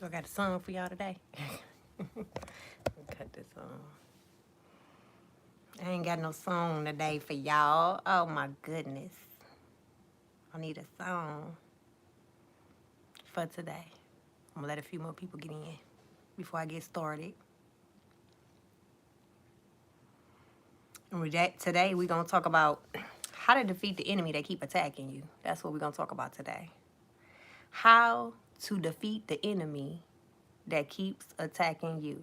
I got a song for y'all today. Cut this on. I ain't got no song today for y'all. Oh my goodness. I need a song for today. I'm gonna let a few more people get in before I get started. Today we're gonna talk about how to defeat the enemy that keep attacking you. That's what we're gonna talk about today. How to defeat the enemy that keeps attacking you.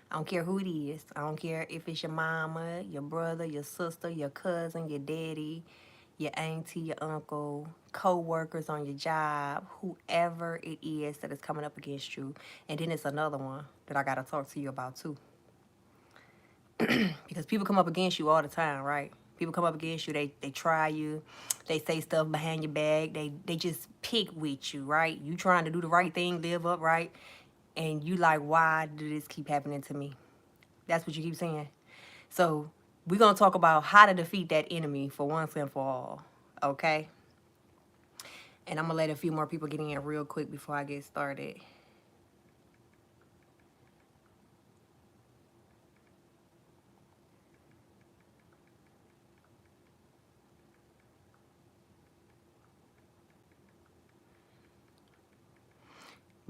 I don't care who it is. I don't care if it's your mama, your brother, your sister, your cousin, your daddy, your auntie, your uncle, co-workers on your job, whoever it is that is coming up against you. And then it's another one that I got to talk to you about too. Because people come up against you all the time, right? People come up against you, they try you, they say stuff behind your back, they just pick with you, right? You trying to do the right thing, live upright, and you like, why did this keep happening to me? That's what you keep saying. So we're going to talk about how to defeat that enemy for once and for all, okay? And I'm going to let a few more people get in real quick before I get started.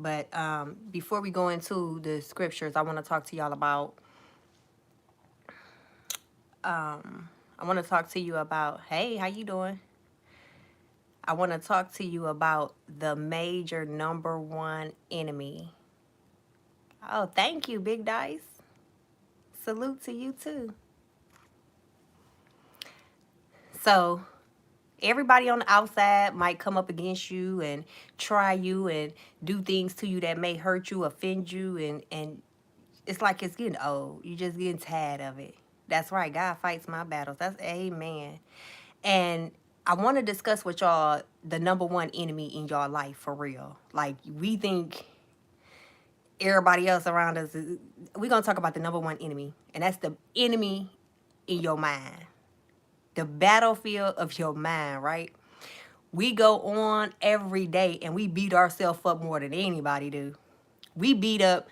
But before we go into the scriptures, I want to talk to y'all about, hey, how you doing? I want to talk to you about the major number one enemy. Oh, thank you, Big Dice. Salute to you too. So everybody on the outside might come up against you and try you and do things to you that may hurt you, offend you, and it's like it's getting old. You just getting tired of it. That's right. God fights my battles. That's amen. And I want to discuss with y'all the number one enemy in y'all life for real. Like, we think everybody else around us we're going to talk about the number one enemy, and that's the enemy in your mind. The battlefield of your mind, right? We go on every day and we beat ourselves up more than anybody do. We beat up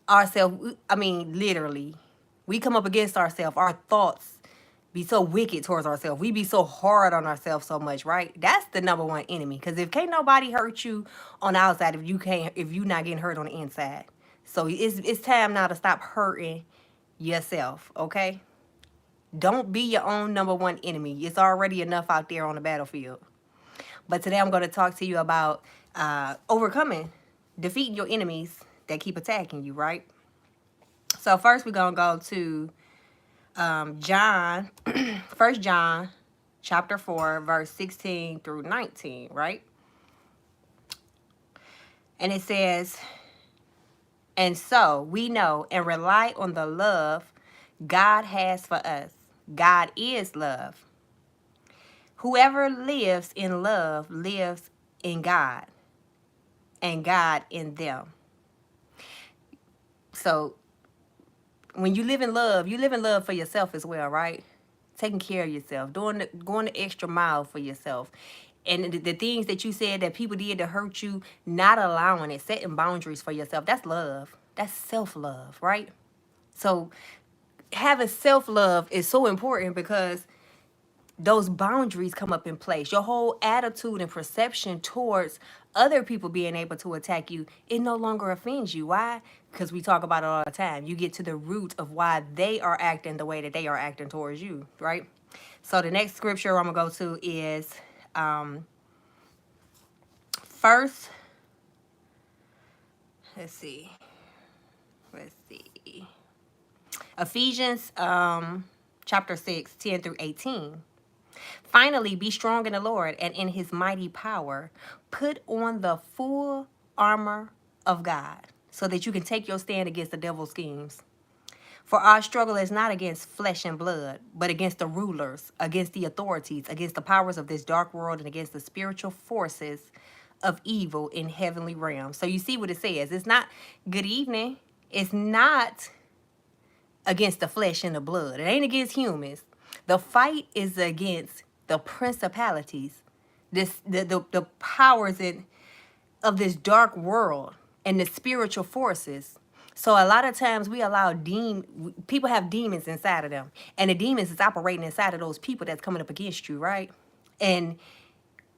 ourselves. I mean, literally. We come up against ourselves. Our thoughts be so wicked towards ourselves. We be so hard on ourselves so much, right? That's the number one enemy. Because if can't nobody hurt you on the outside, if you not getting hurt on the inside. So it's time now to stop hurting yourself, okay? Don't be your own number one enemy. It's already enough out there on the battlefield. But today I'm going to talk to you about defeating your enemies that keep attacking you, right? So first we're going to go to John, 1 John chapter 4, verse 16 through 19, right? And it says, and so we know and rely on the love God has for us. God is love. Whoever lives in love lives in God, and God in them. So when you live in love for yourself as well, right? Taking care of yourself, going the extra mile for yourself. And the things that you said that people did to hurt you, not allowing it, setting boundaries for yourself, that's love. That's self-love, right? So having self-love is so important because those boundaries come up in place. Your whole attitude and perception towards other people being able to attack you, it no longer offends you. Why? Because we talk about it all the time. You get to the root of why they are acting the way that they are acting towards you, right? So the next scripture I'm going to go to is first, let's see, Ephesians chapter 6, 10 through 18. Finally, be strong in the Lord and in his mighty power. Put on the full armor of God so that you can take your stand against the devil's schemes. For our struggle is not against flesh and blood, but against the rulers, against the authorities, against the powers of this dark world, and against the spiritual forces of evil in heavenly realms. So you see what it says. It's not good evening. It's not against the flesh and the blood. It ain't against humans. The fight is against the principalities, the powers of this dark world. and the spiritual forces. So a lot of times we allow people have demons inside of them, and the demons is operating inside of those people that's coming up against you, right? And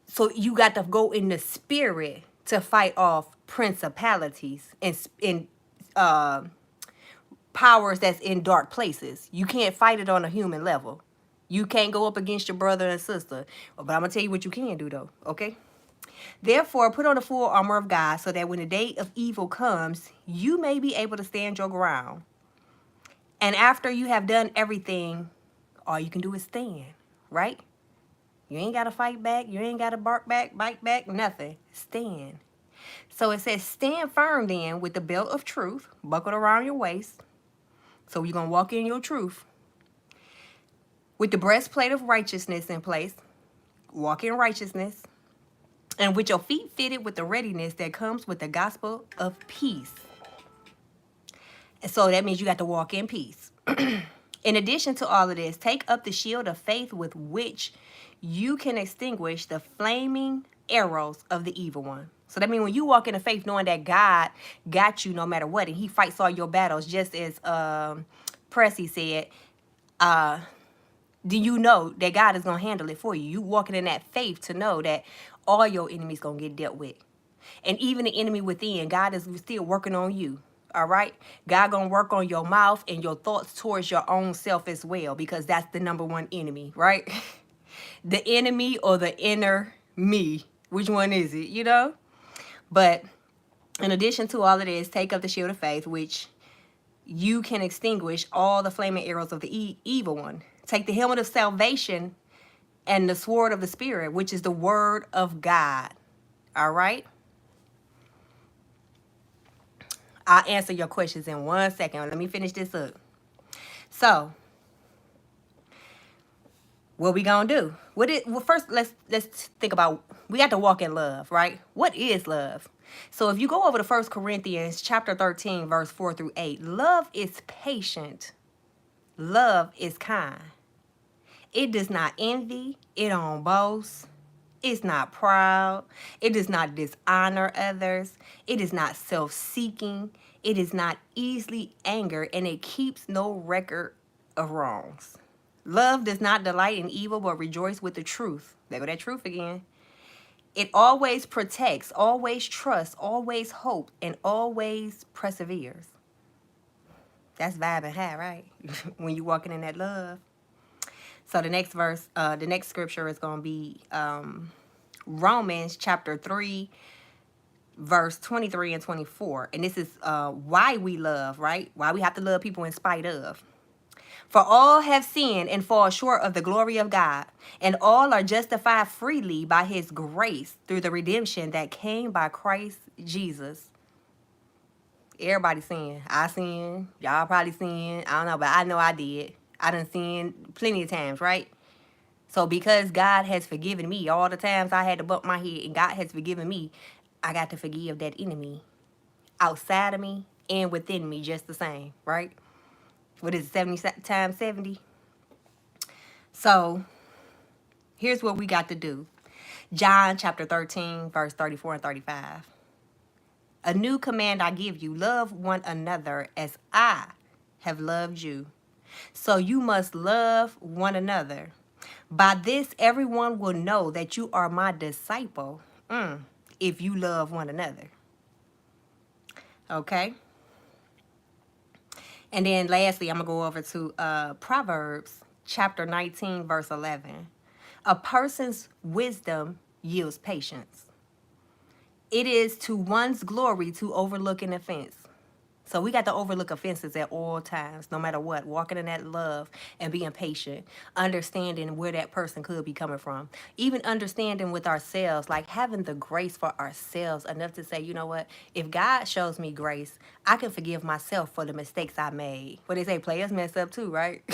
so you got to go in the spirit to fight off principalities and uh, powers that's in dark places. You can't fight it on a human level. You can't go up against your brother and sister. But I'm going to tell you what you can do, though, okay? Therefore, put on the full armor of God so that when the day of evil comes, you may be able to stand your ground. And after you have done everything, all you can do is stand, right? You ain't got to fight back. You ain't got to bark back, bite back, nothing. Stand. So it says, stand firm then with the belt of truth buckled around your waist. So you're going to walk in your truth. With the breastplate of righteousness in place. Walk in righteousness. And with your feet fitted with the readiness that comes with the gospel of peace. And so that means you got to walk in peace. In addition to all of this, take up the shield of faith with which you can extinguish the flaming arrows of the evil one. So that means when you walk in the faith knowing that God got you no matter what, and he fights all your battles, just as Pressy said, do you know that God is going to handle it for you? You walking in that faith to know that all your enemies going to get dealt with. And even the enemy within, God is still working on you. All right? God going to work on your mouth and your thoughts towards your own self as well, because that's the number one enemy, right? The enemy or the inner me. Which one is it, you know? But in addition to all of this, take up the shield of faith, which you can extinguish all the flaming arrows of the evil one. Take the helmet of salvation and the sword of the Spirit, which is the word of God. All right? I'll answer your questions in 1 second. Let me finish this up. So, what we gonna do? Well, first, let's think about, we got to walk in love, right? What is love? So if you go over to 1 Corinthians chapter 13, verse 4 through 8, love is patient. Love is kind. It does not envy. It don't boast. It's not proud. It does not dishonor others. It is not self-seeking. It is not easily angered, and it keeps no record of wrongs. Love does not delight in evil, but rejoice with the truth. There go that truth again. It always protects, always trusts, always hopes, and always perseveres. That's vibing high, right? When you walking in that love. So the next verse, the next scripture is going to be Romans chapter 3, verse 23 and 24. And this is why we love, right? Why we have to love people in spite of. For all have sinned and fall short of the glory of God, and all are justified freely by his grace through the redemption that came by Christ Jesus. Everybody sin. I sin. Y'all probably sin. I don't know, but I know I did. I done sinned plenty of times, right? So because God has forgiven me all the times I had to bump my head, and God has forgiven me, I got to forgive that enemy outside of me and within me just the same, right? What is it, 70 times 70? So here's what we got to do. John chapter 13, verse 34 and 35. A new command I give you, love one another as I have loved you. So you must love one another. By this, everyone will know that you are my disciple, if you love one another. Okay? And then lastly, I'm going to go over to Proverbs chapter 19, verse 11. A person's wisdom yields patience. It is to one's glory to overlook an offense. So we got to overlook offenses at all times, no matter what. Walking in that love and being patient, understanding where that person could be coming from. Even understanding with ourselves, like having the grace for ourselves enough to say, you know what? If God shows me grace, I can forgive myself for the mistakes I made. What they say, players mess up too, right?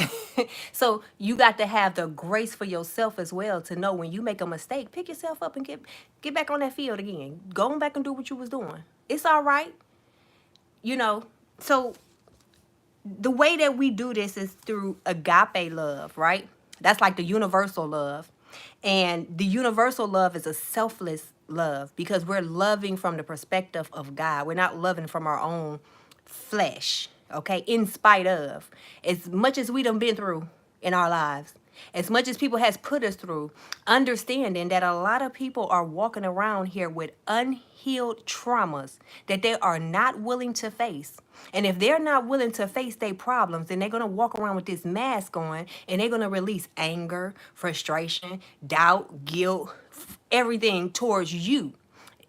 So you got to have the grace for yourself as well to know when you make a mistake, pick yourself up and get back on that field again. Go on back and do what you was doing. It's all right. You know, so the way that we do this is through agape love, right? That's like the universal love. And the universal love is a selfless love, because we're loving from the perspective of God. We're not loving from our own flesh, okay? In spite of, as much as we done been through in our lives, as much as people has put us through, understanding that a lot of people are walking around here with unhealed traumas that they are not willing to face. And if they're not willing to face their problems, then they're going to walk around with this mask on, and they're going to release anger, frustration, doubt, guilt, everything towards you.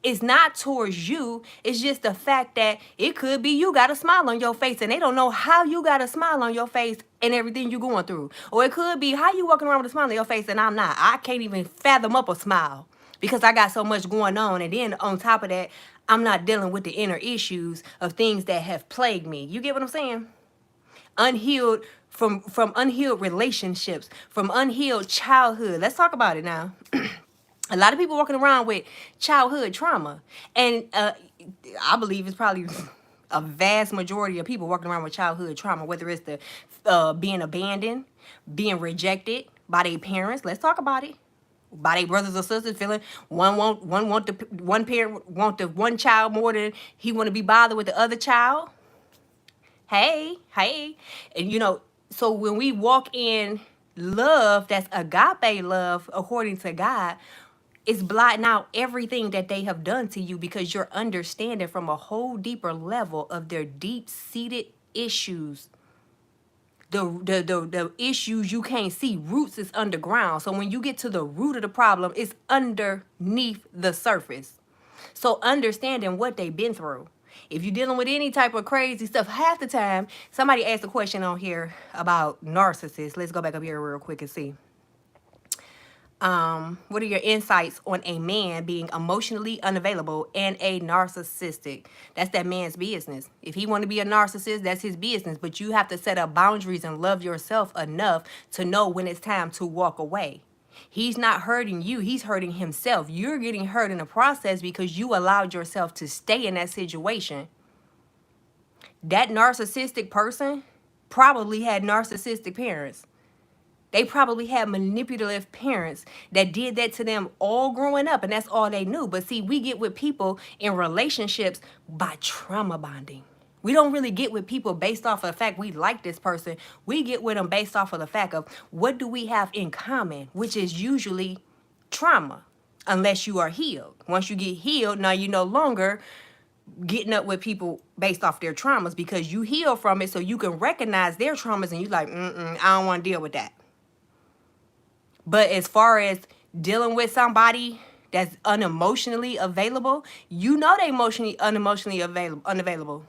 It's not towards you. It's just the fact that it could be you got a smile on your face and they don't know how you got a smile on your face and everything you're going through. Or it could be how you walking around with a smile on your face and I'm not. I can't even fathom up a smile because I got so much going on. And then on top of that, I'm not dealing with the inner issues of things that have plagued me. You get what I'm saying? Unhealed from unhealed relationships, from unhealed childhood. Let's talk about it now. A lot of people walking around with childhood trauma. And I believe it's probably a vast majority of people walking around with childhood trauma, whether it's the being abandoned, being rejected by their parents. Let's talk about it. By their brothers or sisters, feeling one parent want the one child more than he want to be bothered with the other child. Hey. And so when we walk in love, that's agape love according to God, it's blotting out everything that they have done to you because you're understanding from a whole deeper level of their deep-seated issues. The issues you can't see. Roots is underground. So when you get to the root of the problem, it's underneath the surface. So understanding what they've been through. If you're dealing with any type of crazy stuff, half the time, somebody asked a question on here about narcissists. Let's go back up here real quick and see. What are your insights on a man being emotionally unavailable and a narcissistic? That's that man's business. If he want to be a narcissist, that's his business. But you have to set up boundaries and love yourself enough to know when it's time to walk away. He's not hurting you. He's hurting himself. You're getting hurt in the process because you allowed yourself to stay in that situation. That narcissistic person probably had narcissistic parents. They probably had manipulative parents that did that to them all growing up, and that's all they knew. But see, we get with people in relationships by trauma bonding. We don't really get with people based off of the fact we like this person. We get with them based off of the fact of what do we have in common, which is usually trauma, unless you are healed. Once you get healed, now you no longer getting up with people based off their traumas because you heal from it, so you can recognize their traumas and you like, I don't want to deal with that. But as far as dealing with somebody that's unemotionally available, you know they unemotionally unavailable.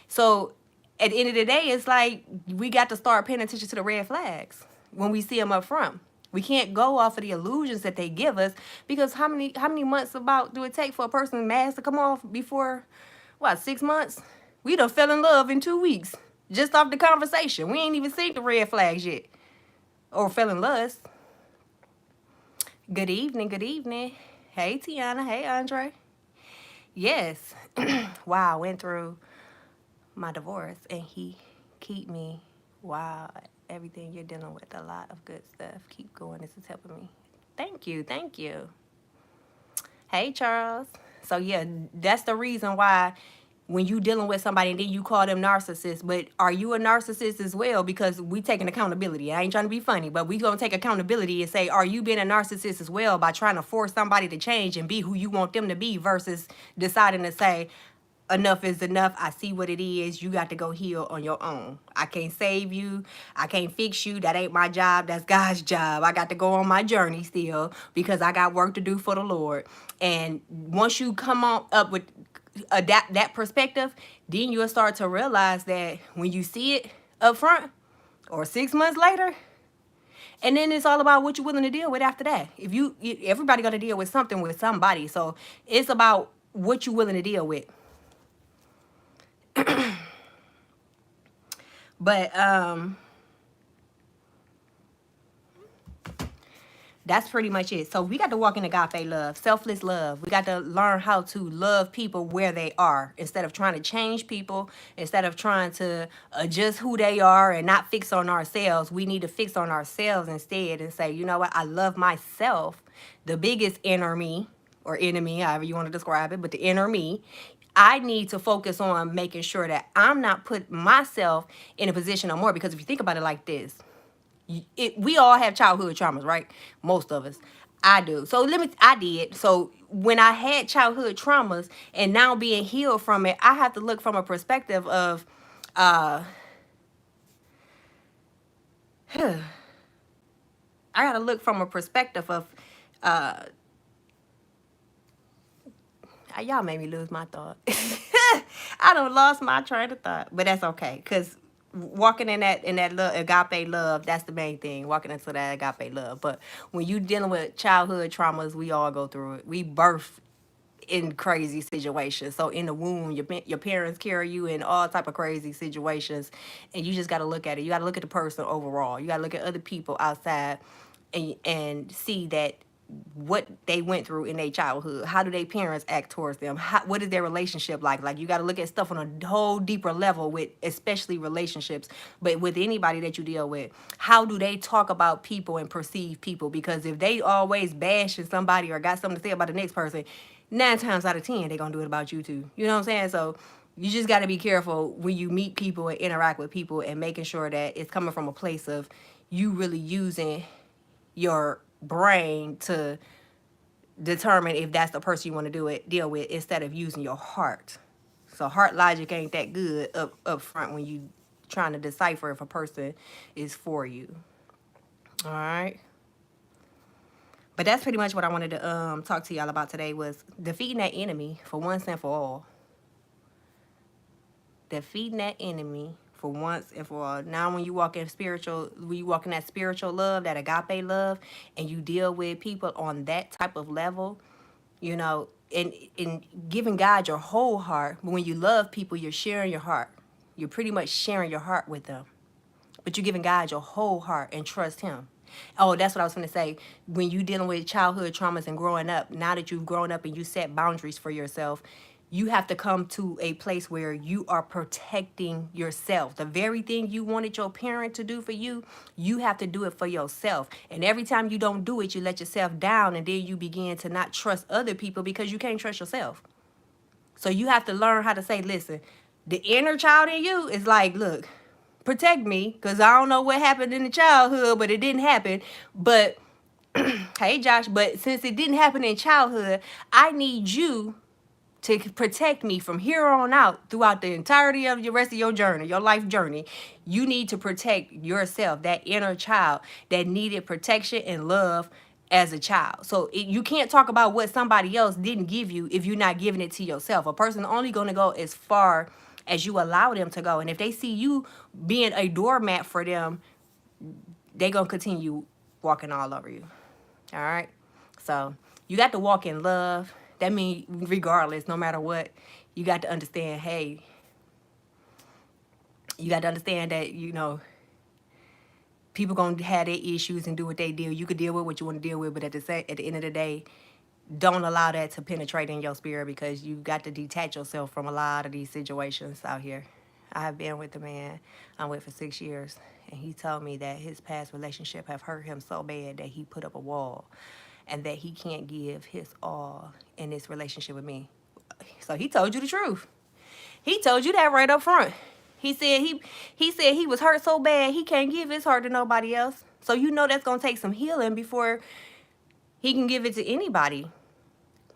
So at the end of the day, it's like we got to start paying attention to the red flags when we see them up front. We can't go off of the illusions that they give us because how many months about do it take for a person's mask to come off before, 6 months? We done fell in love in 2 weeks just off the conversation. We ain't even seen the red flags yet or fell in lust. Good evening. Hey, Tiana. Hey, Andre. Yes. Wow, I went through my divorce and he keep me. Wow, everything you're dealing with, a lot of good stuff. Keep going. This is helping me. Thank you. Hey, Charles. So, yeah, that's the reason why when you dealing with somebody and then you call them narcissists, but are you a narcissist as well? Because we taking accountability. I ain't trying to be funny, but we gonna take accountability and say, are you being a narcissist as well by trying to force somebody to change and be who you want them to be versus deciding to say, enough is enough. I see what it is. You got to go heal on your own. I can't save you. I can't fix you. That ain't my job. That's God's job. I got to go on my journey still because I got work to do for the Lord. And once you come on up with adapt that perspective, then you'll start to realize that when you see it up front or 6 months later, and then it's all about what you're willing to deal with after that. Everybody got to deal with something with somebody. So it's about what you're willing to deal with. But that's pretty much it. So we got to walk in agape love, selfless love. We got to learn how to love people where they are instead of trying to change people, instead of trying to adjust who they are and not fix on ourselves. We need to fix on ourselves instead and say, you know what? I love myself. The biggest enemy or enemy, however you want to describe it, but the inner me, I need to focus on making sure that I'm not putting myself in a position no more. Because if you think about it like this, we all have childhood traumas, right? Most of us. I do. So I did. So when I had childhood traumas and now being healed from it, I have to look from a perspective of, uh, I got to look from a perspective of, uh, y'all made me lose my thought. I done lost my train of thought, but that's okay. Cause walking in that love, agape love, that's the main thing. Walking into that agape love. But when you dealing with childhood traumas, we all go through it. We birth in crazy situations. So in the womb, your parents carry you in all type of crazy situations, and you just got to look at it. You got to look at the person overall. You got to look at other people outside, and see that what they went through in their childhood. How do their parents act towards them? What is their relationship like? Like, you got to look at stuff on a whole deeper level, with especially relationships, but with anybody that you deal with. How do they talk about people and perceive people? Because if they always bashing somebody or got something to say about the next person, 9 times out of 10 they're gonna do it about you too. You know what I'm saying? So you just got to be careful when you meet people and interact with people, and making sure that it's coming from a place of you really using your brain to determine if that's the person you want to deal with, instead of using your heart. So heart logic ain't that good up front when you trying to decipher if a person is for you. All right. But that's pretty much what I wanted to talk to y'all about today, was defeating that enemy for once and for all. Defeating that enemy for once and for all. Now when you walk in that spiritual love, that agape love, and you deal with people on that type of level, you know, and giving God your whole heart. But when you love people, you're sharing your heart. You're pretty much sharing your heart with them. But you're giving God your whole heart and trust him. Oh, that's what I was going to say. When you dealing with childhood traumas and growing up, now that you've grown up and you set boundaries for yourself, you have to come to a place where you are protecting yourself. The very thing you wanted your parent to do for you, you have to do it for yourself. And every time you don't do it, you let yourself down, and then you begin to not trust other people because you can't trust yourself. So you have to learn how to say, listen, the inner child in you is like, look, protect me, because I don't know what happened in the childhood, but it didn't happen. But hey, Josh, but since it didn't happen in childhood, I need you to protect me from here on out throughout the entirety of your rest of your journey, your life journey. You need to protect yourself, that inner child that needed protection and love as a child. So you can't talk about what somebody else didn't give you if you're not giving it to yourself. A person only going to go as far as you allow them to go. And if they see you being a doormat for them, they going to continue walking all over you. All right? So you got to walk in love. That means regardless, no matter what, you got to understand, hey, you got to understand that, you know, people going to have their issues and do what they do. You could deal with what you want to deal with, but at the end of the day, don't allow that to penetrate in your spirit, because you got to detach yourself from a lot of these situations out here. I have been with a man I'm with for 6 years, and he told me that his past relationship have hurt him so bad that he put up a wall, and that he can't give his all in this relationship with me. So he told you the truth. He told you that right up front. He said he was hurt so bad he can't give his heart to nobody else. So you know that's gonna take some healing before he can give it to anybody.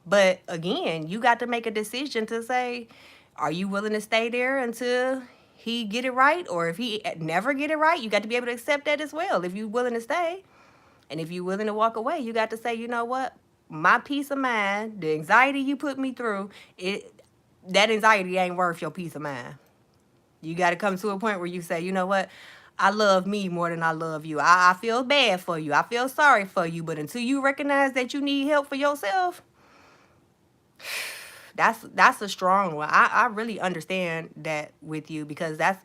But again, you got to make a decision to say, are you willing to stay there until he get it right? Or if he never get it right, you got to be able to accept that as well, if you're willing to stay. And if you're willing to walk away, you got to say, you know what? My peace of mind, the anxiety you put me through, that anxiety ain't worth your peace of mind. You got to come to a point where you say, you know what? I love me more than I love you. I feel bad for you. I feel sorry for you. But until you recognize that you need help for yourself, that's a strong one. I really understand that with you, because that's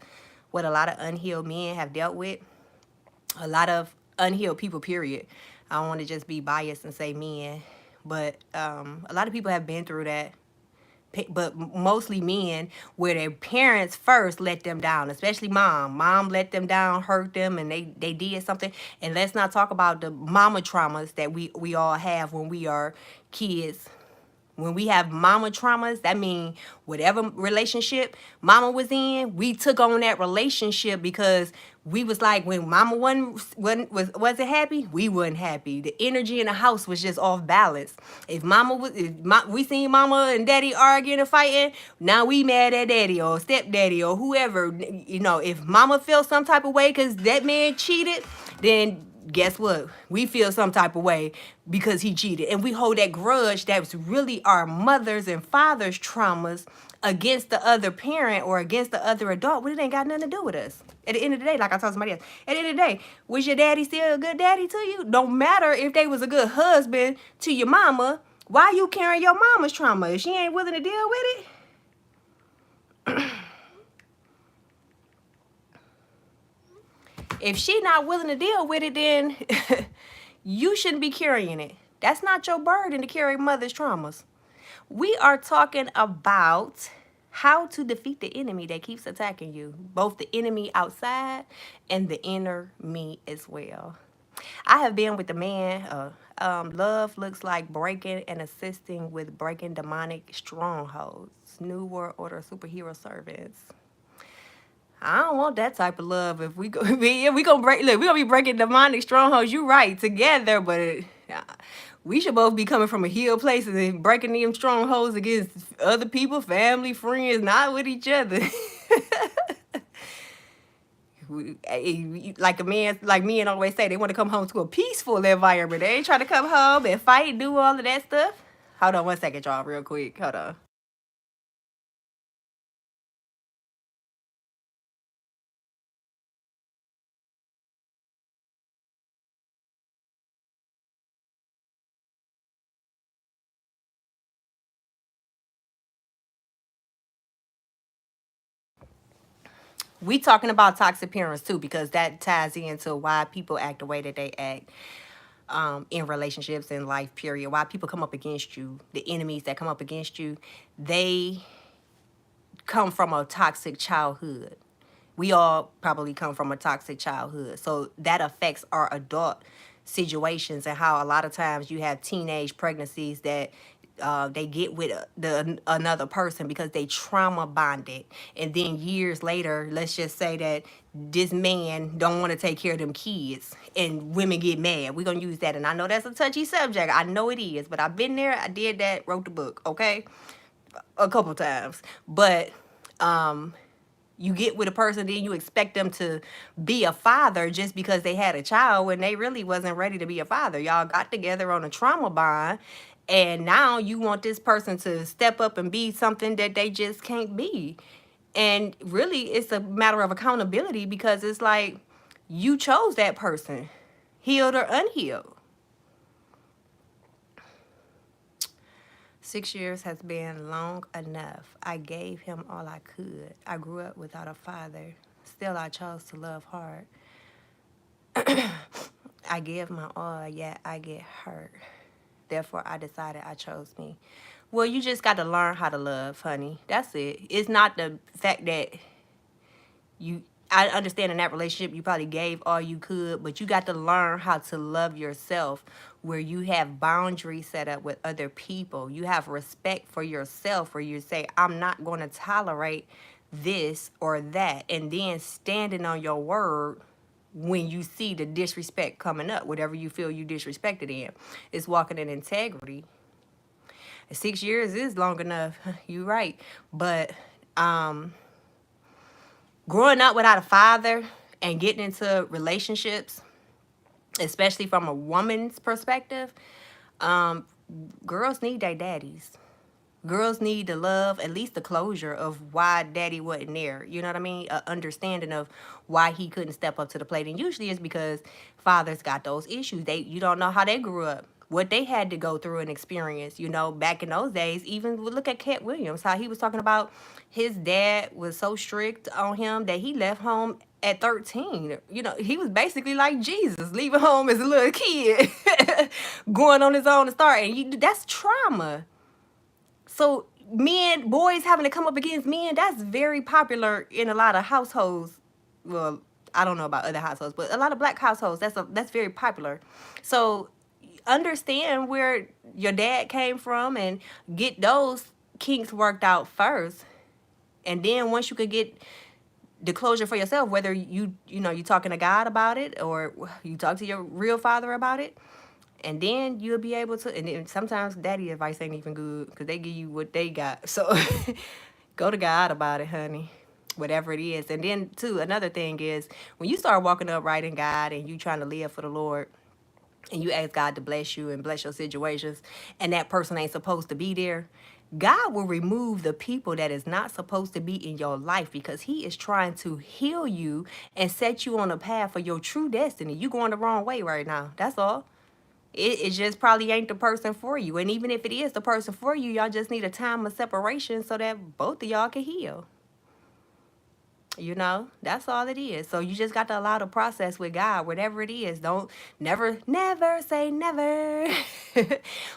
what a lot of unhealed men have dealt with. A lot of unhealed people, period. I don't want to just be biased and say men, but a lot of people have been through that. But mostly men, where their parents first let them down, especially mom. Mom let them down, hurt them, and they did something. And let's not talk about the mama traumas that we all have when we are kids, When we have mama traumas, that means whatever relationship mama was in, we took on that relationship because we was like, when mama wasn't happy, we wasn't happy. The energy in the house was just off balance. We seen mama and daddy arguing and fighting, now we mad at daddy or stepdaddy or whoever. If mama felt some type of way because that man cheated, then guess what? We feel some type of way because he cheated. And we hold that grudge that was really our mothers and fathers' traumas against the other parent or against the other adult, but it ain't got nothing to do with us. At the end of the day, like I told somebody else, at the end of the day, was your daddy still a good daddy to you? Don't matter if they was a good husband to your mama. Why you carrying your mama's trauma? If she ain't willing to deal with it, if she not willing to deal with it, then you shouldn't be carrying it. That's not your burden to carry mother's traumas. We are talking about how to defeat the enemy that keeps attacking you, both the enemy outside and the inner me as well. I have been with the man. Love looks like breaking and assisting with breaking demonic strongholds. New World Order superhero servants. I don't want that type of love. If we go, we gonna break. Look, we gonna be breaking demonic strongholds. You right, together, but we should both be coming from a healed place and then breaking them strongholds against other people, family, friends, not with each other. Like a man, like me, and always say they want to come home to a peaceful environment. They ain't trying to come home and fight, do all of that stuff. Hold on one second, y'all, real quick. Hold on. We talking about toxic parents too, because that ties into why people act the way that they act in relationships in life, period. Why people come up against you, the enemies that come up against you, they come from a toxic childhood. We all probably come from a toxic childhood. So that affects our adult situations, and how a lot of times you have teenage pregnancies that they get with another person because they trauma bonded. And then years later, let's just say that this man don't want to take care of them kids and women get mad. We're going to use that. And I know that's a touchy subject. I know it is, but I've been there. I did that, wrote the book, okay? A couple times. But you get with a person, then you expect them to be a father just because they had a child when they really wasn't ready to be a father. Y'all got together on a trauma bond, and now you want this person to step up and be something that they just can't be. And really, it's a matter of accountability, because it's like you chose that person, healed or unhealed. 6 years has been long enough. I gave him all I could. I grew up without a father. Still, I chose to love hard. I give my all, yet I get hurt. Therefore, I decided I chose me. Well, you just got to learn how to love, honey. That's it. It's not the fact that I understand in that relationship you probably gave all you could, but you got to learn how to love yourself, where you have boundaries set up with other people. You have respect for yourself, where you say, I'm not going to tolerate this or that. And then standing on your word when you see the disrespect coming up, whatever you feel you disrespected in. It's walking in integrity. 6 years is long enough. You're right. But growing up without a father and getting into relationships, especially from a woman's perspective, girls need their daddies. Girls need the love, at least the closure of why daddy wasn't there. You know what I mean? An understanding of why he couldn't step up to the plate. And usually it's because fathers got those issues. You don't know how they grew up, what they had to go through and experience. Back in those days, even look at Cat Williams, how he was talking about his dad was so strict on him that he left home at 13. He was basically like Jesus, leaving home as a little kid, going on his own to start. And that's trauma. So boys having to come up against men, that's very popular in a lot of households. Well, I don't know about other households, but a lot of black households, that's very popular. So understand where your dad came from and get those kinks worked out first. And then once you could get the closure for yourself, whether you talking to God about it or you talk to your real father about it, and then you'll be able to. And then sometimes daddy advice ain't even good because they give you what they got. So go to God about it, honey, whatever it is. And then too, another thing is when you start walking upright in God and you trying to live for the Lord, and you ask God to bless you and bless your situations, and that person ain't supposed to be there, God will remove the people that is not supposed to be in your life because he is trying to heal you and set you on a path for your true destiny. You going the wrong way right now. That's all. It just probably ain't the person for you. And even if it is the person for you, y'all just need a time of separation so that both of y'all can heal. That's all it is. So you just got to allow the process with God, whatever it is. Don't never say never.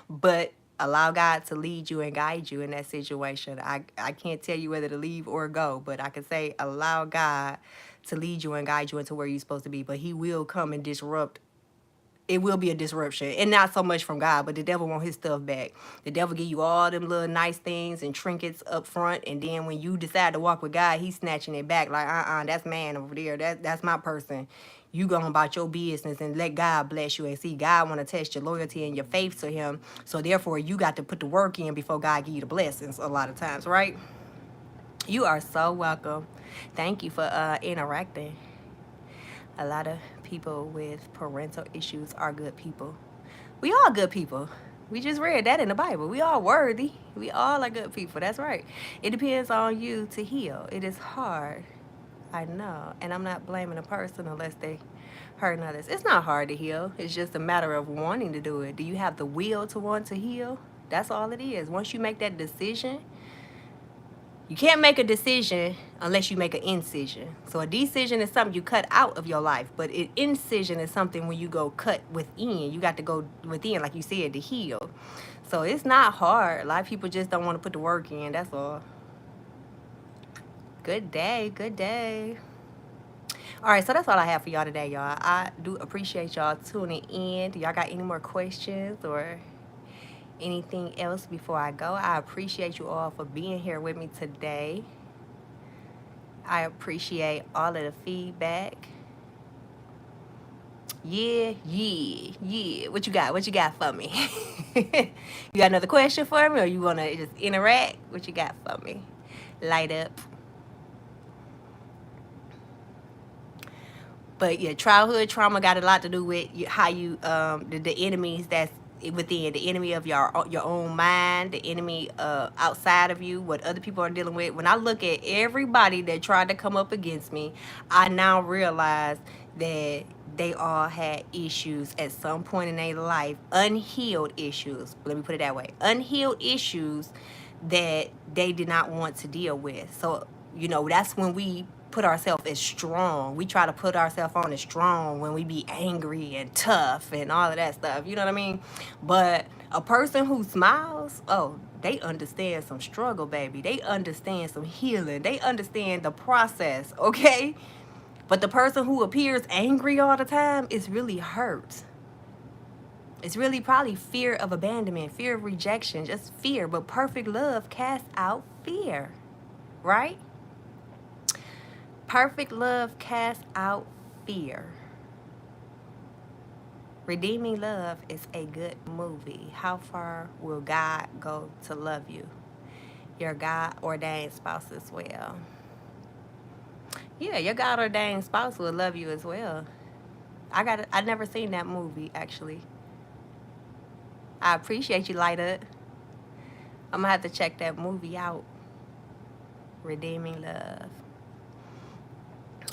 But allow God to lead you and guide you in that situation. I can't tell you whether to leave or go, but I can say allow God to lead you and guide you into where you're supposed to be. But he will come and disrupt. It will be a disruption, and not so much from God, but the devil want his stuff back. The devil give you all them little nice things and trinkets up front, and then when you decide to walk with God, he's snatching it back like, that's man over there. That's my person. You going about your business and let God bless you. And see, God want to test your loyalty and your faith to him. So therefore, you got to put the work in before God give you the blessings a lot of times, right? You are so welcome. Thank you for interacting. A lot of people with parental issues are good people. We all good people. We just read that in the Bible. We all worthy. We all are good people. That's right. It depends on you to heal. It is hard. I know. And I'm not blaming a person unless they hurt others. It's not hard to heal. It's just a matter of wanting to do it. Do you have the will to want to heal? That's all it is. Once you make that decision, you can't make a decision unless you make an incision. So a decision is something you cut out of your life, but an incision is something when you go cut within. You got to go within, like you said, to heal. So it's not hard. A lot of people just don't want to put the work in. That's all. Good day. Good day. All right, so that's all I have for y'all today, y'all. I do appreciate y'all tuning in. Do y'all got any more questions or anything else before I go? I appreciate you all for being here with me today. I appreciate all of the feedback. Yeah. What you got for me? You got another question for me, or you want to just interact? What you got for me? Light up. But yeah, childhood trauma got a lot to do with how you the enemies that's within, the enemy of your own mind, the enemy outside of you, what other people are dealing with. When I look at everybody that tried to come up against me, I now realize that they all had issues at some point in their life, unhealed issues. Let me put it that way. Unhealed issues that they did not want to deal with. So, that's when we put ourselves as strong. We try to put ourselves on as strong when we be angry and tough and all of that stuff. You know what I mean? But a person who smiles, oh, they understand some struggle, baby. They understand some healing. They understand the process, okay? But the person who appears angry all the time is really hurt. It's really probably fear of abandonment, fear of rejection, just fear. But perfect love casts out fear, right? Perfect love casts out fear. Redeeming Love is a good movie. How far will God go to love you? Your God-ordained spouse as well. Yeah, your God-ordained spouse will love you as well. I never seen that movie, actually. I appreciate you, Light Up. I'm going to have to check that movie out. Redeeming Love.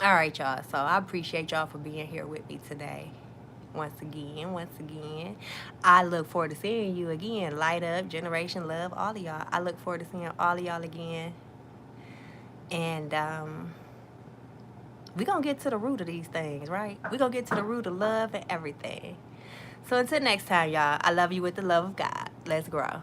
All right, y'all. So I appreciate y'all for being here with me today. Once again, I look forward to seeing you again. Light Up, Generation Love, all of y'all. I look forward to seeing all of y'all again. And we're going to get to the root of these things, right? We're going to get to the root of love and everything. So until next time, y'all, I love you with the love of God. Let's grow.